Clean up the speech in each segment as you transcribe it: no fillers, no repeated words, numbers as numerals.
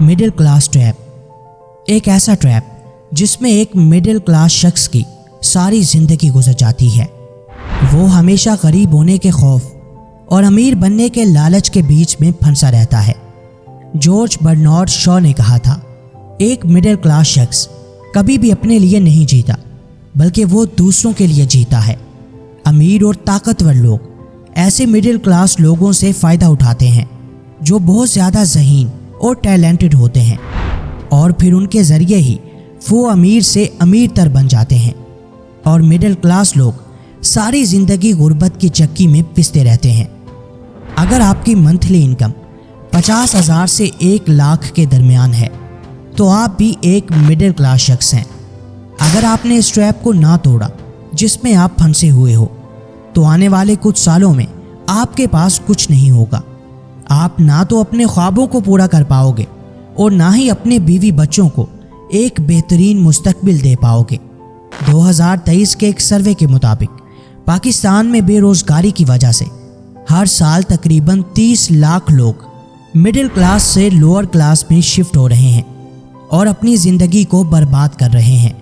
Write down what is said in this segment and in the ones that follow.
Middle class trap. एक ऐसा trap जिसमें एक मिडिल क्लास शख्स की सारी जिंदगी गुजर जाती है। वो हमेशा गरीब होने के खौफ और अमीर बनने के लालच के बीच में फंसा रहता है। जॉर्ज बर्नार्ड शॉ ने कहा था, एक मिडिल क्लास शख्स कभी भी अपने लिए नहीं जीता, बल्कि वो दूसरों के लिए जीता है। अमीर और ताकतवर लोग ऐसे मिडिल क्लास लोगों से फ़ायदा उठाते हैं जो बहुत ज़्यादा ज़हीन और टैलेंटेड होते हैं, और फिर उनके ज़रिए ही वो अमीर से अमीर तर बन जाते हैं। और मिडिल क्लास लोग सारी ज़िंदगी गुर्बत की चक्की में पिसते रहते हैं। अगर आपकी मंथली इनकम 50,000 से 1 लाख के दरमियान है तो आप भी एक मिडिल क्लास शख्स हैं। अगर आपने इस ट्रैप को ना तोड़ा जिसमें आप फंसे हुए हो, तो आने वाले कुछ सालों में आपके पास कुछ नहीं होगा। आप ना तो अपने ख्वाबों को पूरा कर पाओगे और ना ही अपने बीवी बच्चों को एक बेहतरीन मुस्तकबिल दे पाओगे। 2023 के एक सर्वे के मुताबिक पाकिस्तान में बेरोजगारी की वजह से हर साल तकरीबन 30 लाख लोग मिडिल क्लास से लोअर क्लास में शिफ्ट हो रहे हैं और अपनी ज़िंदगी को बर्बाद कर रहे हैं।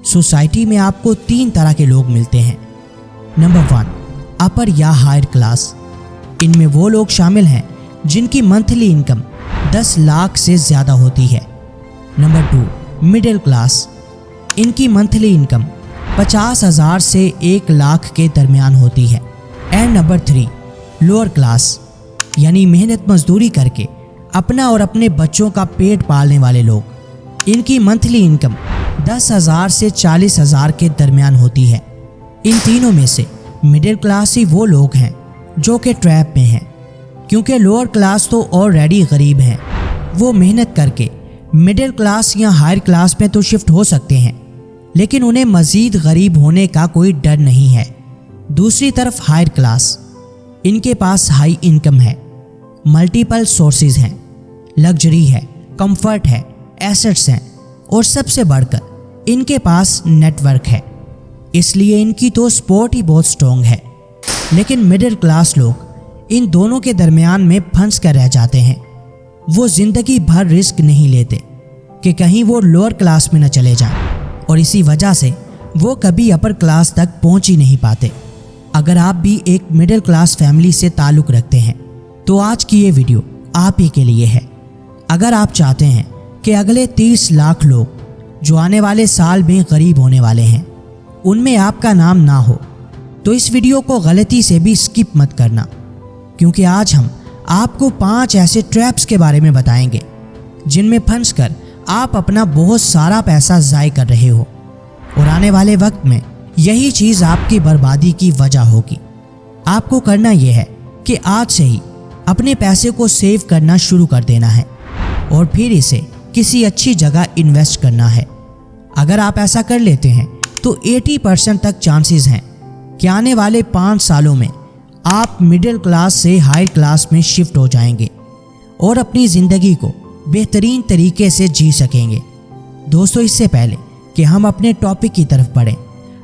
सोसाइटी में आपको 3 तरह के लोग मिलते हैं। नंबर 1, अपर या हायर क्लास। इनमें वो लोग शामिल हैं जिनकी मंथली इनकम 10 लाख से ज़्यादा होती है। Number 2, middle class. इनकी मंथली इनकम 50,000 से 1 लाख के दरमियान होती है। एंड नंबर 3, लोअर क्लास, यानी मेहनत मजदूरी करके अपना और अपने बच्चों का पेट पालने वाले लोग। इनकी मंथली इनकम 10,000 से 40,000 के दरमियान होती है। इन तीनों में से मिडिल क्लास ही वो लोग हैं जो कि ट्रैप में हैं, क्योंकि लोअर क्लास तो ऑलरेडी गरीब हैं। वो मेहनत करके मिडिल क्लास या हायर क्लास में तो शिफ्ट हो सकते हैं, लेकिन उन्हें मज़ीद गरीब होने का कोई डर नहीं है। दूसरी तरफ हायर क्लास, इनके पास हाई इनकम है, मल्टीपल सोर्सेज हैं, लग्जरी है, कंफर्ट है, एसेट्स हैं, और सबसे बढ़कर इनके पास नेटवर्क है। इसलिए इनकी तो सपोर्ट ही बहुत स्ट्रॉन्ग है। लेकिन मिडिल क्लास लोग इन दोनों के दरमियान में फंस कर रह जाते हैं। वो ज़िंदगी भर रिस्क नहीं लेते कि कहीं वो लोअर क्लास में न चले जाएं, और इसी वजह से वो कभी अपर क्लास तक पहुंच ही नहीं पाते। अगर आप भी एक मिडिल क्लास फैमिली से ताल्लुक़ रखते हैं तो आज की ये वीडियो आप ही के लिए है। अगर आप चाहते हैं कि अगले 30 लाख लोग जो आने वाले साल में गरीब होने वाले हैं उनमें आपका नाम ना हो, तो इस वीडियो को गलती से भी स्किप मत करना, क्योंकि आज हम आपको 5 ऐसे ट्रैप्स के बारे में बताएंगे जिनमें फंसकर आप अपना बहुत सारा पैसा ज़ाय कर रहे हो, और आने वाले वक्त में यही चीज़ आपकी बर्बादी की वजह होगी। आपको करना यह है कि आज से ही अपने पैसे को सेव करना शुरू कर देना है और फिर इसे किसी अच्छी जगह इन्वेस्ट करना है। अगर आप ऐसा कर लेते हैं तो 80% तक चांसेस हैं कि आने वाले 5 सालों में आप मिडिल क्लास से हायर क्लास में शिफ्ट हो जाएंगे और अपनी ज़िंदगी को बेहतरीन तरीके से जी सकेंगे। दोस्तों, इससे पहले कि हम अपने टॉपिक की तरफ बढ़ें,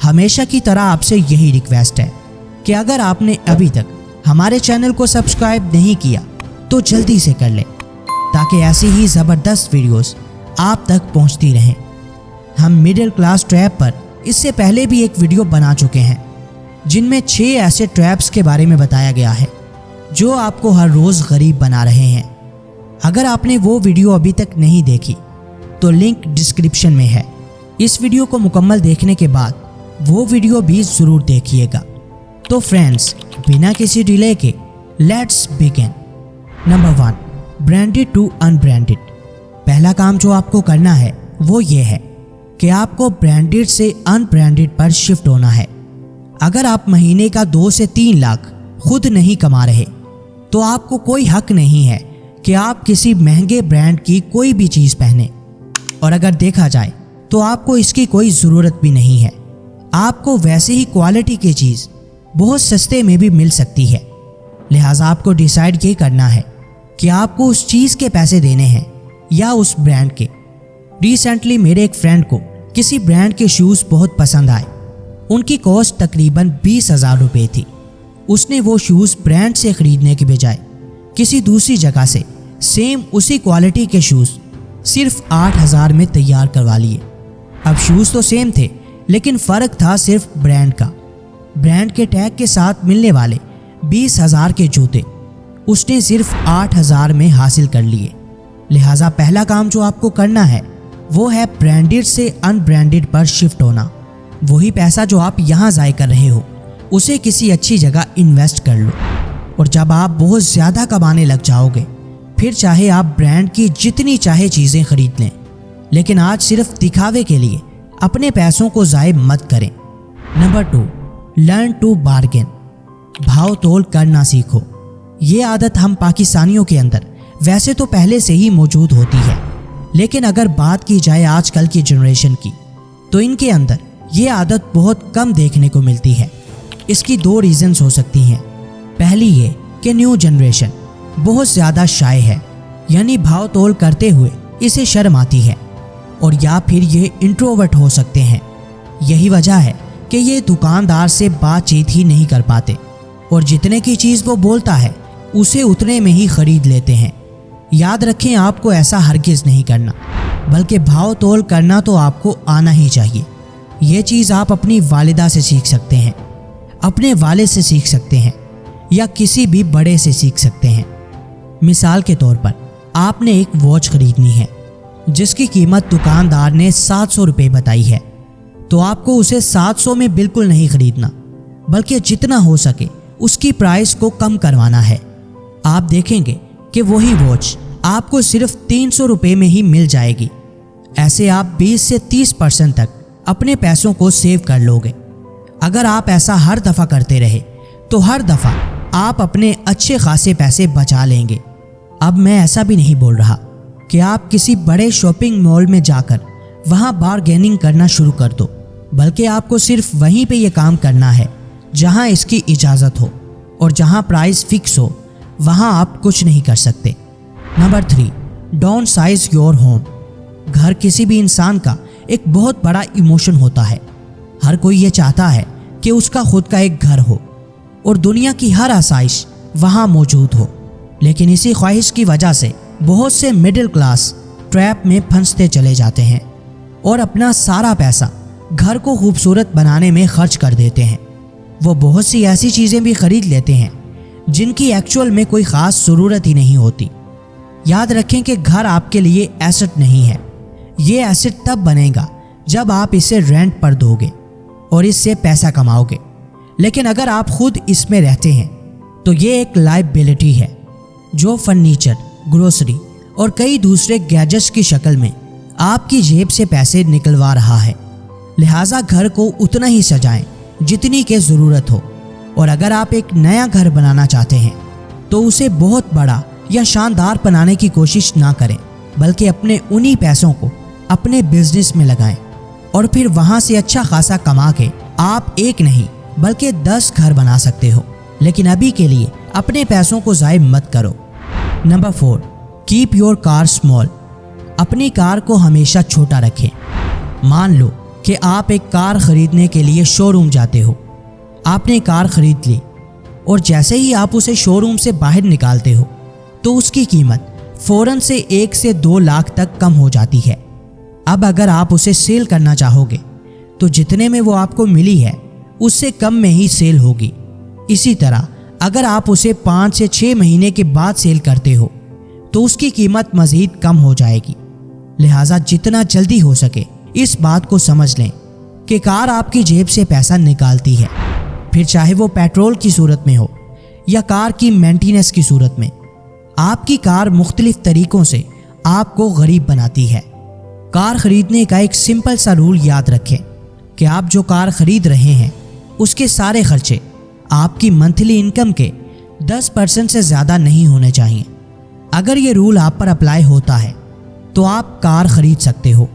हमेशा की तरह आपसे यही रिक्वेस्ट है कि अगर आपने अभी तक हमारे चैनल को सब्सक्राइब नहीं किया तो जल्दी से कर लें, ताकि ऐसी ही ज़बरदस्त वीडियोस आप तक पहुंचती रहें। हम मिडिल क्लास ट्रैप पर इससे पहले भी एक वीडियो बना चुके हैं जिनमें 6 ऐसे ट्रैप्स के बारे में बताया गया है जो आपको हर रोज़ गरीब बना रहे हैं। अगर आपने वो वीडियो अभी तक नहीं देखी तो लिंक डिस्क्रिप्शन में है। इस वीडियो को मुकम्मल देखने के बाद वो वीडियो भी ज़रूर देखिएगा। तो फ्रेंड्स, बिना किसी डिले के let's begin. Number 1, branded to unbranded. पहला काम जो आपको करना है वो ये है कि आपको ब्रांडेड से अनब्रांडेड पर शिफ्ट होना है। अगर आप महीने का 2 से 3 लाख खुद नहीं कमा रहे तो आपको कोई हक नहीं है कि आप किसी महंगे ब्रांड की कोई भी चीज़ पहने, और अगर देखा जाए तो आपको इसकी कोई ज़रूरत भी नहीं है। आपको वैसे ही क्वालिटी की चीज़ बहुत सस्ते में भी मिल सकती है। लिहाजा आपको डिसाइड ये करना है कि आपको उस चीज़ के पैसे देने हैं या उस ब्रांड के। रिसेंटली मेरे एक फ्रेंड को किसी ब्रांड के शूज़ बहुत पसंद आए। उनकी कॉस्ट तकरीबन 20,000 रुपये थी। उसने वो शूज़ ब्रांड से ख़रीदने के बजाय किसी दूसरी जगह से सेम उसी क्वालिटी के शूज़ सिर्फ 8,000 में तैयार करवा लिए। अब शूज़ तो सेम थे, लेकिन फ़र्क था सिर्फ ब्रांड का। ब्रांड के टैग के साथ मिलने वाले 20,000 के जूते उसने सिर्फ 8,000 में हासिल कर लिए। लिहाजा पहला काम जो आपको करना है वो है ब्रांडेड से अनब्रांडेड पर शिफ्ट होना। वही पैसा जो आप यहाँ ज़ाय कर रहे हो उसे किसी अच्छी जगह इन्वेस्ट कर लो, और जब आप बहुत ज़्यादा कमाने लग जाओगे फिर चाहे आप ब्रांड की जितनी चाहे चीज़ें खरीद लें, लेकिन आज सिर्फ दिखावे के लिए अपने पैसों को ज़ाय मत करें। Number 2, learn to bargain. भाव तोल करना सीखो। ये आदत हम पाकिस्तानियों के अंदर वैसे तो पहले से ही मौजूद होती है, लेकिन अगर बात की जाए आजकल की जनरेशन की तो इनके अंदर ये आदत बहुत कम देखने को मिलती है। इसकी 2 रीज़न्स हो सकती हैं। पहली ये कि न्यू जनरेशन बहुत ज़्यादा शाय है, यानी भाव तोल करते हुए इसे शर्म आती है, और या फिर ये इंट्रोवर्ट हो सकते हैं। यही वजह है कि ये दुकानदार से बातचीत ही नहीं कर पाते और जितने की चीज़ वो बोलता है उसे उतने में ही ख़रीद लेते हैं। याद रखें, आपको ऐसा हरगिज़ नहीं करना, बल्कि भाव तोल करना तो आपको आना ही चाहिए। ये चीज़ आप अपनी वालिदा से सीख सकते हैं, अपने वालिद से सीख सकते हैं, या किसी भी बड़े से सीख सकते हैं। मिसाल के तौर पर आपने एक वॉच खरीदनी है जिसकी कीमत दुकानदार ने 700 रुपये बताई है, तो आपको उसे 700 में बिल्कुल नहीं खरीदना, बल्कि जितना हो सके उसकी प्राइस को कम करवाना है। आप देखेंगे कि वही वॉच आपको सिर्फ 300 रुपये में ही मिल जाएगी। ऐसे आप 20 से 30% तक अपने पैसों को सेव कर लोगे। अगर आप ऐसा हर दफ़ा करते रहे तो हर दफ़ा आप अपने अच्छे खासे पैसे बचा लेंगे। अब मैं ऐसा भी नहीं बोल रहा कि आप किसी बड़े शॉपिंग मॉल में जाकर वहाँ बारगेनिंग करना शुरू कर दो, बल्कि आपको सिर्फ वहीं पे ये काम करना है जहाँ इसकी इजाज़त हो, और जहाँ प्राइस फिक्स हो वहाँ आप कुछ नहीं कर सकते। Number 3, down size your home. घर किसी भी इंसान का एक बहुत बड़ा इमोशन होता है। हर कोई ये चाहता है कि उसका खुद का एक घर हो और दुनिया की हर आसाइश वहाँ मौजूद हो, लेकिन इसी ख्वाहिश की वजह से बहुत से मिडिल क्लास ट्रैप में फंसते चले जाते हैं और अपना सारा पैसा घर को खूबसूरत बनाने में खर्च कर देते हैं। वो बहुत सी ऐसी चीज़ें भी खरीद लेते हैं जिनकी एक्चुअल में कोई ख़ास ज़रूरत ही नहीं होती। याद रखें कि घर आपके लिए एसेट नहीं है। ये एसेट तब बनेगा जब आप इसे रेंट पर दोगे और इससे पैसा कमाओगे, लेकिन अगर आप खुद इसमें रहते हैं तो ये एक लायबिलिटी है जो फर्नीचर, ग्रोसरी और कई दूसरे गैजेट्स की शक्ल में आपकी जेब से पैसे निकलवा रहा है। लिहाजा घर को उतना ही सजाएं जितनी के ज़रूरत हो, और अगर आप एक नया घर बनाना चाहते हैं तो उसे बहुत बड़ा या शानदार बनाने की कोशिश ना करें, बल्कि अपने उन्हीं पैसों को अपने बिजनेस में लगाएं और फिर वहाँ से अच्छा खासा कमा के आप एक नहीं बल्कि 10 घर बना सकते हो। लेकिन अभी के लिए अपने पैसों को ज़ाय मत करो। Number 4, keep your car small. अपनी कार को हमेशा छोटा रखें। मान लो कि आप एक कार ख़रीदने के लिए शोरूम जाते हो। आपने कार ख़रीद ली और जैसे ही आप उसे शोरूम से बाहर निकालते हो तो उसकी कीमत फ़ौरन से 1 से 2 लाख तक कम हो जाती है। अब अगर आप उसे सेल करना चाहोगे तो जितने में वो आपको मिली है उससे कम में ही सेल होगी। इसी तरह अगर आप उसे 5 से 6 महीने के बाद सेल करते हो तो उसकी कीमत मज़ीद कम हो जाएगी। लिहाजा जितना जल्दी हो सके इस बात को समझ लें कि कार आपकी जेब से पैसा निकालती है, फिर चाहे वो पेट्रोल की सूरत में हो या कार की मेंटेनेंस की सूरत में। आपकी कार मुख्तलिफ तरीक़ों से आपको गरीब बनाती है। कार ख़रीदने का एक सिंपल सा रूल याद रखें कि आप जो कार ख़रीद रहे हैं उसके सारे खर्चे आपकी मंथली इनकम के 10% से ज़्यादा नहीं होने चाहिए। अगर ये रूल आप पर अप्लाई होता है तो आप कार ख़रीद सकते हो।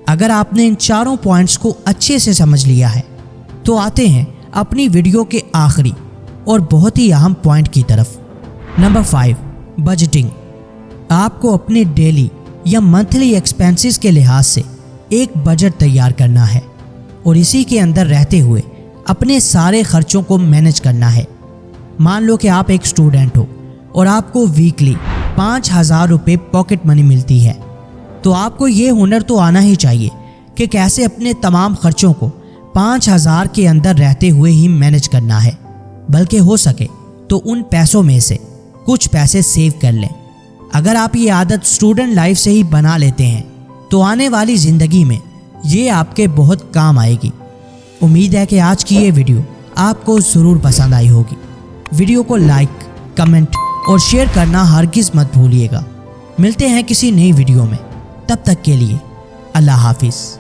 अगर आपने इन चारों पॉइंट्स को अच्छे से समझ लिया है तो आते हैं अपनी वीडियो के आखिरी और बहुत ही अहम पॉइंट की तरफ। Number 5, budgeting. आपको अपने डेली या मंथली एक्सपेंसेस के लिहाज से एक बजट तैयार करना है और इसी के अंदर रहते हुए अपने सारे खर्चों को मैनेज करना है। मान लो कि आप एक स्टूडेंट हो और आपको वीकली 5,000 रुपये पॉकेट मनी मिलती है। تو آپ کو یہ ہنر تو آنا ہی چاہیے کہ کیسے اپنے تمام خرچوں کو 5,000 کے اندر رہتے ہوئے ہی مینج کرنا ہے، بلکہ ہو سکے تو ان پیسوں میں سے کچھ پیسے سیو کر لیں۔ اگر آپ یہ عادت اسٹوڈنٹ لائف سے ہی بنا لیتے ہیں تو آنے والی زندگی میں یہ آپ کے بہت کام آئے گی۔ امید ہے کہ آج کی یہ ویڈیو آپ کو ضرور پسند آئی ہوگی۔ ویڈیو کو لائک، کمنٹ اور شیئر کرنا ہرگز مت بھولیے گا۔ ملتے ہیں کسی نئی ویڈیو میں، تب تک کے لیے اللہ حافظ۔